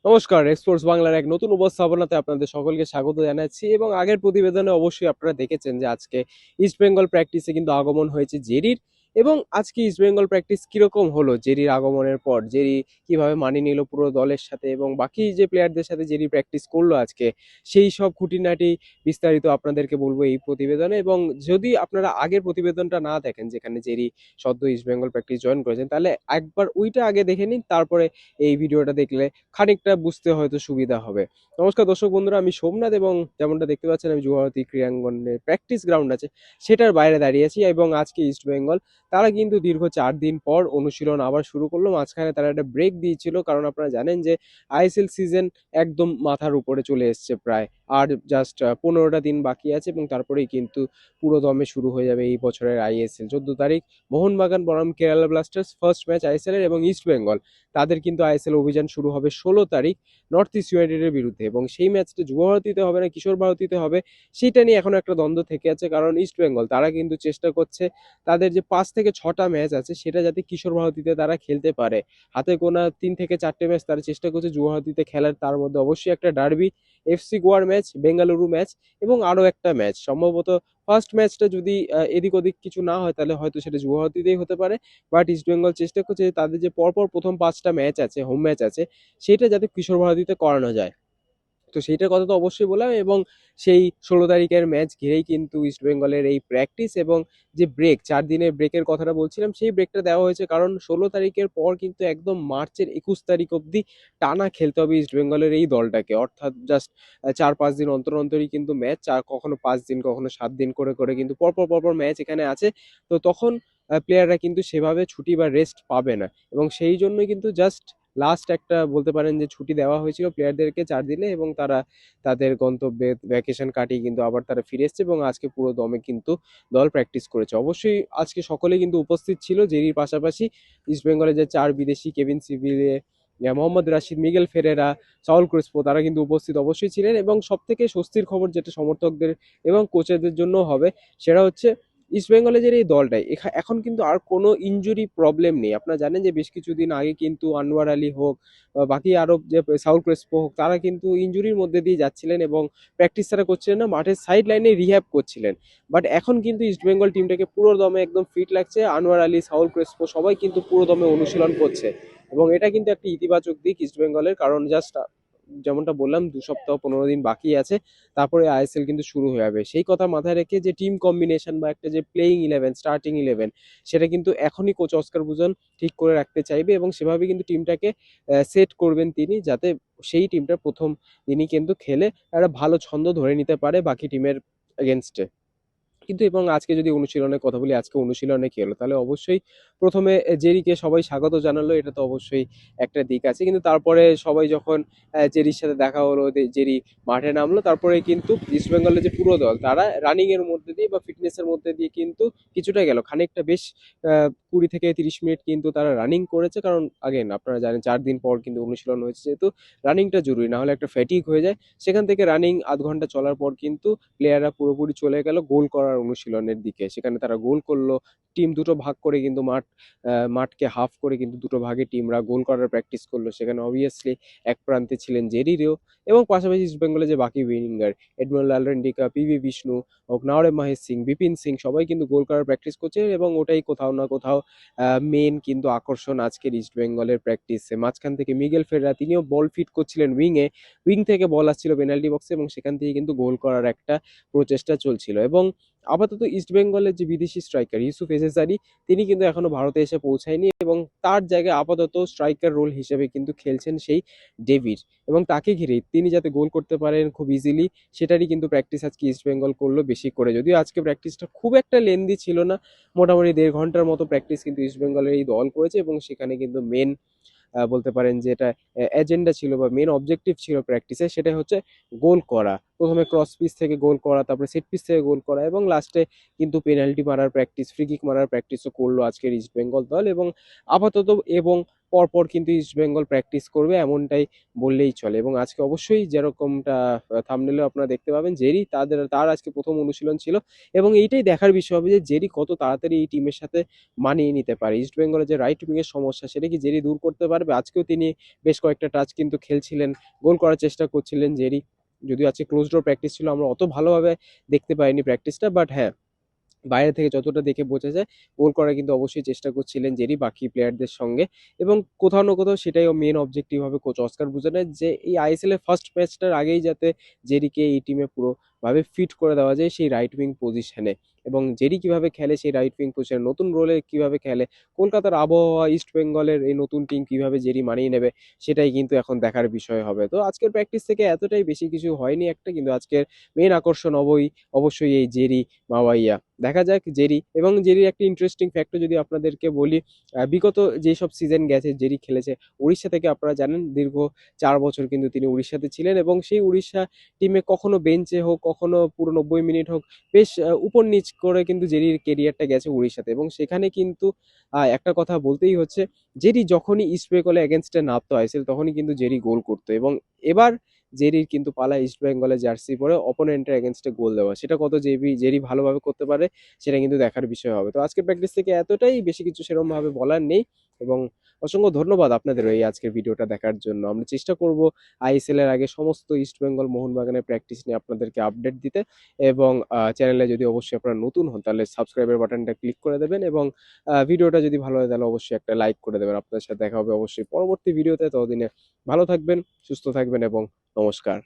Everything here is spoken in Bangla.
নমস্কার, এক্সপোর্টস বাংলার এক নতুন উপস্থাপনাতে আপনাদের সকলকে স্বাগত জানাচ্ছি। এবং আগের প্রতিবেদনে অবশ্যই আপনারা দেখেছেন যে আজকে ইস্ট বেঙ্গল প্র্যাকটিসে কিন্তু আগমন হয়েছে জেরির। এবং আজকে ইস্ট বেঙ্গল প্র্যাকটিস কিরকম হলো জেরির আগমনের পর, জেরি কিভাবে মানিয়ে নিল পুরো দলের সাথে এবং বাকি যে প্লেয়ারদের সাথে জেরি প্র্যাকটিস করলো আজকে, সেই সব খুঁটিনাটি বিস্তারিত আপনাদেরকে বলবো এই প্রতিবেদনে। এবং যদি আপনারা আগের প্রতিবেদনটা না দেখেন যেখানে জেরি সদ্য ইস্ট বেঙ্গল প্র্যাকটিস জয়েন করেছেন, তাহলে একবার ওইটা আগে দেখে নিন, তারপরে এই ভিডিওটা দেখলে খানিকটা বুঝতে হয়তো সুবিধা হবে। নমস্কার দর্শক বন্ধুরা, আমি সোমনাথ এবং যেমনটা দেখতে পাচ্ছেন আমি যুবভারতী ক্রীড়াঙ্গনের প্র্যাকটিস গ্রাউন্ড আছে সেটার বাইরে দাঁড়িয়ে আছি। এবং আজকে ইস্ট বেঙ্গল তারা কিন্তু দীর্ঘ 4 দিন পর অনুশীলন আবার শুরু করলো। মাঝখানে তারা একটা ব্রেক দিয়েছিল, কারণ আপনারা জানেন যে আইএসএল সিজন একদম মাথার উপরে চলে এসছে প্রায়। আর জাস্ট 15টা দিন বাকি আছে এবং তারপরেই কিন্তু পুরো দমে শুরু হয়ে যাবে এই বছরের আইএসএল। 14 তারিখ মোহনবাগান বনাম Kerala Blasters first match ISL এর, এবং ইস্ট বেঙ্গল তাদের কিন্তু আইএসএল অভিযান শুরু হবে 16 তারিখ নর্থ ইস্ট ইউনাইটেডের বিরুদ্ধে। এবং সেই ম্যাচটা যুব ভারতীতে হবে না কিশোর ভারতীতে হবে, সেটা নিয়ে এখন একটা দ্বন্দ্ব থেকে আছে। কারণ ইস্ট বেঙ্গল তারা কিন্তু চেষ্টা করছে তাদের যে 5 থেকে 6টা ম্যাচ আছে সেটা যাতে কিশোর ভারতীতে তারা খেলতে পারে। হাতে গোনা 3 থেকে 4টে ম্যাচ তারা চেষ্টা করছে যুব ভারতীতে খেলার, তার মধ্যে অবশ্যই একটা ডার্বি, এফসি গোয়ার ম্যাচ, বেঙ্গালুরু ম্যাচ এবং আরও একটা ম্যাচ সম্ভবত। ফার্স্ট ম্যাচটা যদি এদিক ওদিক কিছু না হয় তাহলে হয়তো সেটা যুব ভারতীতেই হতে পারে। বাট ইস্ট বেঙ্গল চেষ্টা করছে যে তাদের যে পরপর প্রথম 5টা ম্যাচ আছে, হোম ম্যাচ আছে, সেটা যাতে কিশোর ভারতীতে করানো যায়। তো সেইটার কথা তো অবশ্যই বললাম। এবং সেই 16 তারিখের ম্যাচ ঘিরেই কিন্তু ইস্ট বেঙ্গলের এই প্র্যাকটিস এবং যে ব্রেক, 4 দিনের ব্রেকের কথাটা বলছিলাম, সেই ব্রেকটা দেওয়া হয়েছে কারণ 16 তারিখের পর কিন্তু একদম মার্চের 21 তারিখ অবধি টানা খেলতে হবে ইস্ট বেঙ্গলের এই দলটাকে। অর্থাৎ জাস্ট 4-5 দিন অন্তর অন্তরই কিন্তু ম্যাচ, কখনো 5 দিন কখনো 7 দিন করে করে কিন্তু পরপর পরপর ম্যাচ এখানে আছে। তো তখন প্লেয়াররা কিন্তু সেভাবে ছুটি বা রেস্ট পাবে না। এবং সেই জন্যই কিন্তু জাস্ট লাস্ট একটা বলতে পারেন যে ছুটি দেওয়া হয়েছিল প্লেয়ারদেরকে 4 দিনে, এবং তারা তাদের গন্তব্যে ভ্যাকেশন কাটিয়ে কিন্তু আবার তারা ফিরে এসছে। এবং আজকে পুরো দমে কিন্তু দল প্র্যাকটিস করেছে। অবশ্যই আজকে সকলে কিন্তু উপস্থিত ছিল জেরির পাশাপাশি ইস্ট বেঙ্গলের যে 4 বিদেশি, Kevin সিভিলে, Mohammad Rashid, মিগেল ফেরেরা, Saul Crespo, তারা কিন্তু উপস্থিত অবশ্যই ছিলেন। এবং সব থেকে স্বস্তির খবর যেটা সমর্থকদের এবং কোচেদের জন্য হবে, সেটা হচ্ছে ইস্ট বেঙ্গলের যে এই দলটাই এখন কিন্তু আর কোনো ইনজুরি প্রবলেম নেই। আপনারা জানেন যে বেশ কিছুদিন আগে কিন্তু আনোয়ার আলী হোক বা বাকি আরো যে সাউল ক্রেসপো হোক, তারা কিন্তু ইনজুরির মধ্যে দিয়ে যাচ্ছিলেন এবং প্র্যাকটিস তারা করছিলেন না, মাঠের সাইড লাইনে রিহ্যাব করছিলেন। বাট এখন কিন্তু ইস্ট বেঙ্গল টিমটাকে পুরো দমে একদম ফিট লাগছে। আনোয়ার আলী, সাউল ক্রেসপো সবাই কিন্তু পুরো দমে অনুশীলন করছে। এবং এটা কিন্তু একটা ইতিবাচক দিক ইস্ট বেঙ্গলের, কারণ জাস্ট যেমনটা বললাম 2 সপ্তাহ 15 দিন বাকি আছে, তারপরে আইএসএল কিন্তু শুরু হয়ে যাবে। সেই কথা মাথায় রেখে যে টিম কম্বিনেশন বা একটা যে প্লেইং ইলেভেন, স্টার্টিং ইলেভেন, সেটা কিন্তু এখনই কোচ অস্কার বুজন ঠিক করে রাখতে চাইবে এবং সেভাবে কিন্তু টিমটাকে সেট করবেন তিনি, যাতে সেই টিমটা প্রথম দিনই কিন্তু খেলে একটা ভালো ছন্দ ধরে নিতে পারে বাকি টিমের এগেনস্টে। কিন্তু এবং আজকে যদি অনুশীলনের কথা বলি, আজকে অনুশীলনে কি হলো, তাহলে অবশ্যই প্রথমে জেরিকে সবাই স্বাগত জানালো, এটা তো অবশ্যই একটা দিক আছে। কিন্তু তারপরে সবাই যখন জেরির সাথে দেখা হলো, জেরি মাঠে নামলো, তারপরে কিন্তু ইস্ট বেঙ্গলের যে পুরো দল তারা রানিং এর মধ্যে দিয়ে বা ফিটনেসের মধ্যে দিয়ে কিন্তু কিছুটা গেল খানিকটা, বেশ 20 থেকে 30 মিনিট কিন্তু তারা রানিং করেছে। কারণ আগেন আপনারা জানেন 4 দিন পর কিন্তু অনুশীলন হয়েছে, যেহেতু রানিংটা জরুরি, না হলে একটা ফ্যাটিক হয়ে যায়। সেখান থেকে রানিং আধ ঘন্টা চলার পর কিন্তু প্লেয়াররা পুরোপুরি চলে গেল গোল করার অনুশীলনের দিকে। সেখানে তারা গোল করলো। টিম দুটো ভাগ করে কিন্তু মাঠকে হাফ করে কিন্তু দুটো ভাগে টিমরা গোল করার প্র্যাকটিস করলো। সেখানে অবভিয়াসলি এক প্রান্তে ছিলেন জেরিরও, এবং পাশাপাশি ইস্ট বেঙ্গলে যে বাকি winger Edmund Lalrindika, PV Vishnu হোক, নাওরেম মাহেশ সিং, বিপিন সিং, সবাই কিন্তু গোল করার প্র্যাকটিস করছে। এবং ওটাই কোথাও না কোথাও মেন কিন্তু আকর্ষণ আজকের ইস্ট বেঙ্গলের প্র্যাকটিসে। মাঝখান থেকে মিগেল ফেররা, তিনিও বল ফিট করছিলেন উইং থেকে বল আসছিল পেনাল্টি বক্সে, এবং সেখান থেকে কিন্তু গোল করার একটা প্রচেষ্টা চলছিল। এবং আপাতত ইস্ট বেঙ্গলের যে বিদেশি স্ট্রাইকার ইউসুফ এসেসারি, তিনি কিন্তু এখনো ভারতে এসে পৌঁছায়নি, এবং তার জায়গায় আপাতত স্ট্রাইকার রোল হিসেবে কিন্তু খেলছেন সেই ডেভিড। এবং তাকে ঘিরে তিনি যাতে গোল করতে পারেন খুব ইজিলি, সেটারই কিন্তু প্র্যাকটিস আজকে ইস্ট বেঙ্গল করলো বেশি করে। যদিও আজকে প্র্যাকটিসটা খুব একটা লেন্দি ছিল না, মোটামুটি 1.5 ঘন্টার মতো প্র্যাকটিস কিন্তু ইস্ট বেঙ্গলের এই দল করেছে। এবং সেখানে কিন্তু মেন বলতে পারেন যে এটা এজেন্ডা ছিল বা মেন অবজেক্টিভ ছিল প্র্যাকটিসে, সেটা হচ্ছে গোল করা। প্রথমে ক্রস পিস থেকে গোল করা, তারপরে সেট পিস থেকে গোল করা, এবং লাস্টে কিন্তু পেনাল্টি মারার প্র্যাকটিস, ফ্রি কিক মারার প্র্যাকটিসও করলো আজকের ইস্ট বেঙ্গল দল। এবং আপাতত এবং পরপর কিন্তু ইস্টবেঙ্গল প্র্যাকটিস করবে এমনটাই বললেই চলে। এবং আজকে অবশ্যই যেরকমটা থাম্বনেইলেও আপনারা দেখতে পাবেন, জেরি তার আজকে প্রথম অনুশীলন ছিল এবং এইটাই দেখার বিষয় হবে যে জেরি কত তাড়াতাড়ি এই টিমের সাথে মানিয়ে নিতে পারে। ইস্টবেঙ্গলের যে রাইট উইং এর সমস্যা সেটা কি জেরি দূর করতে পারবে? আজকেও তিনি বেশ কয়েকটা টাচ কিন্তু খেলছিলেন, গোল করার চেষ্টা করছিলেন জেরি। যদিও আজকে ক্লোজ ডোর প্র্যাকটিস ছিল, আমরা অত ভালোভাবে দেখতে পাইনি প্র্যাকটিসটা, বাট হ্যাঁ, বাইরে থেকে যতটা দেখে বোঝা যায় গোল করার কিন্তু অবশ্যই চেষ্টা করছিলেন জেরি বাকি প্লেয়ারদের সঙ্গে। এবং কোথাও না কোথাও সেটাই মেন অবজেক্টিভ হবে কোচ অস্কার বুজনের, যে এই আইএসএল এর ফার্স্ট ম্যাচটার আগেই যাতে জেরিকে এই টিমে পুরোভাবে ফিট করে দেওয়া যায় সেই রাইট উইং পজিশনে। এবং জেরি কিভাবে খেলে সেই রাইট উইং পজিশনে, নতুন রোলে কিভাবে খেলে, কলকাতার আবহাওয়া, ইস্ট বেঙ্গলের এই নতুন টিম কিভাবে জেরি মানিয়ে নেবে, সেটাই কিন্তু এখন দেখার বিষয় হবে। তো আজকের প্র্যাকটিস থেকে এতটাই বেশি কিছু হয়নি একটা, কিন্তু আজকের মেন আকর্ষণ অবশ্যই এই জেরি মাওয়াইয়া। দেখা যাক জেরি, এবং জেরির একটা ইন্টারেস্টিং ফ্যাক্টর যদি আপনাদেরকে বলি, বিগত যেসব সিজন গেছে জেরি খেলেছে উড়িষ্যা থেকে, আপনারা জানেন দীর্ঘ 4 বছর কিন্তু তিনি উড়িষ্যাতে ছিলেন এবং সেই উড়িষ্যা টিমে কখনো বেঞ্চে হোক, কখনো পুরো 90 মিনিট হোক, বেশ উপর নিচ করে কিন্তু জেরির কেরিয়ারটা গেছে উড়িষ্যাতে। এবং সেখানে কিন্তু একটা কথা বলতেই হচ্ছে, জেরি যখনই ইস্ট বেঙ্গলের এগেনস্টে নামতো আইএসএল তখনই কিন্তু জেরি গোল করতো। এবং এবার জেরির কিন্তু পালা ইস্ট বেঙ্গলের জার্সি পরে অপোনেন্টের এগেনস্টে গোল দেওয়া, সেটা কত জেরি ভালোভাবে করতে পারে সেটা কিন্তু দেখার বিষয় হবে। তো আজকের প্র্যাকটিস থেকে এতটাই, বেশি কিছু সেরকম ভাবে বলার নেই। এবং অসংখ্য ধন্যবাদ আপনাদের এই আজকের ভিডিওটা দেখার জন্য। আমরা চেষ্টা করব আইএসএল এর আগে সমস্ত ইস্ট বেঙ্গল মোহনবাগানের প্র্যাকটিস নিয়ে আপনাদেরকে আপডেট দিতে। এবং চ্যানেলে যদি অবশ্যই আপনারা নতুন হন তাহলে সাবস্ক্রাইবের বাটনটা ক্লিক করে দেবেন, এবং ভিডিওটা যদি ভালো হয় তাহলে অবশ্যই একটা লাইক করে দেবেন। আপনাদের সাথে দেখা হবে অবশ্যই পরবর্তী ভিডিওতে। ততদিনে ভালো থাকবেন, সুস্থ থাকবেন এবং নমস্কার।